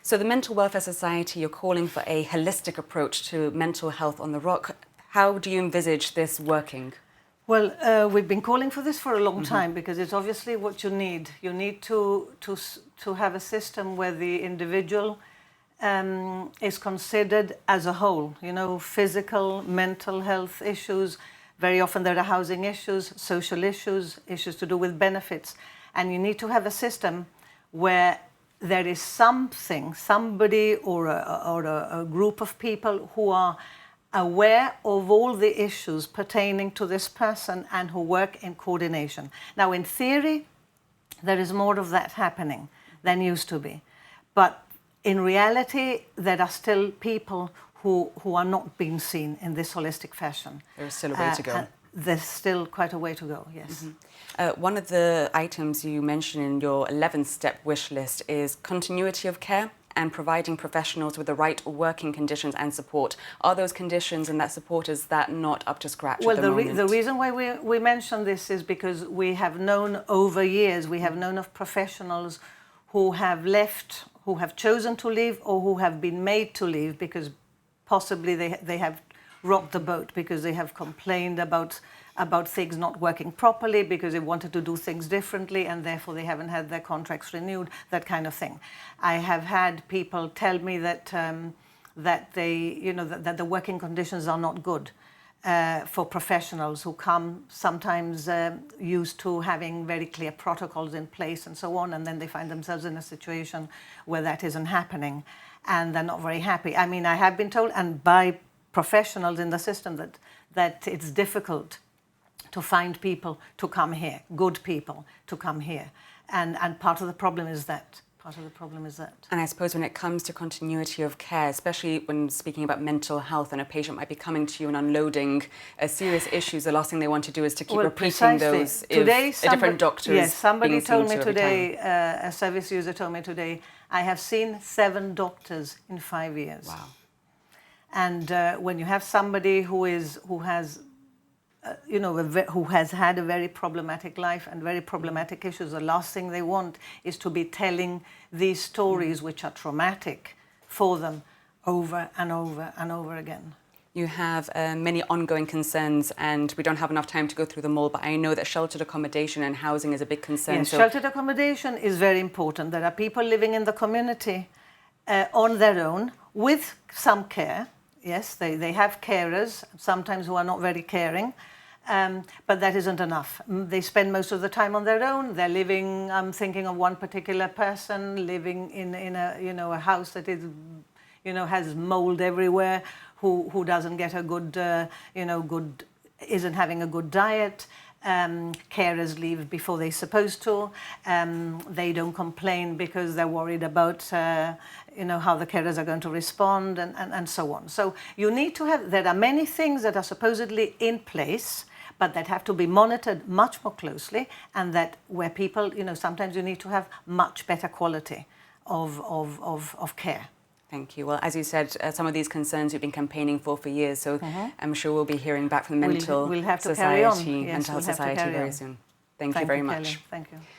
So the Mental Welfare Society, you're calling for a holistic approach to mental health on the Rock. How do you envisage this working? Well, we've been calling for this for a long time because it's obviously what you need. You need to have a system where the individual is considered as a whole. You know, physical, mental health issues. Very often there are housing issues, social issues, issues to do with benefits. And you need to have a system where there is somebody or a group of people who are aware of all the issues pertaining to this person and who work in coordination. Now, in theory, there is more of that happening than used to be. But in reality, there are still people who are not being seen in this holistic fashion. There's still a way to go. There's still quite a way to go, yes. One of the items you mentioned in your 11-step wish list is continuity of care and providing professionals with the right working conditions and support. Are those conditions and that support, is that not up to scratch at the moment? The reason why we mention this is because we have known over years, we have known of professionals who have left, who have chosen to leave, or who have been made to leave because possibly they have rocked the boat because they have complained about things not working properly, because they wanted to do things differently and therefore they haven't had their contracts renewed, that kind of thing. I have had people tell me that that the working conditions are not good for professionals who come sometimes used to having very clear protocols in place and so on, and then they find themselves in a situation where that isn't happening and they're not very happy. I mean, I have been told, and by professionals in the system, that it's difficult to find people to come here, good people to come here. And part of the problem is that. And I suppose when it comes to continuity of care, especially when speaking about mental health and a patient might be coming to you and unloading serious issues, the last thing they want to do is to keep repeating those today, if a different doctor is somebody told me today, time. a service user told me today, I have seen 7 doctors in 5 years. Wow. And when you have somebody who has had a very problematic life and very problematic issues, the last thing they want is to be telling these stories which are traumatic for them over and over and over again. You have many ongoing concerns, and we don't have enough time to go through them all, but I know that sheltered accommodation and housing is a big concern. Yes, sheltered accommodation is very important. There are people living in the community on their own with some care. Yes, they have carers, sometimes who are not very caring, but that isn't enough. They spend most of the time on their own. They're living, I'm thinking of one particular person living in a house that is, has mold everywhere, who doesn't get a good, isn't having a good diet. Carers leave before they're supposed to. They don't complain because they're worried about how the carers are going to respond and so on. So you need to have, there are many things that are supposedly in place, but that have to be monitored much more closely, and that where people, sometimes you need to have much better quality of care. Thank you. Well, as you said, some of these concerns you've been campaigning for years, so I'm sure we'll be hearing back from the Mental Health Society very soon. Thank you very much. Thank you.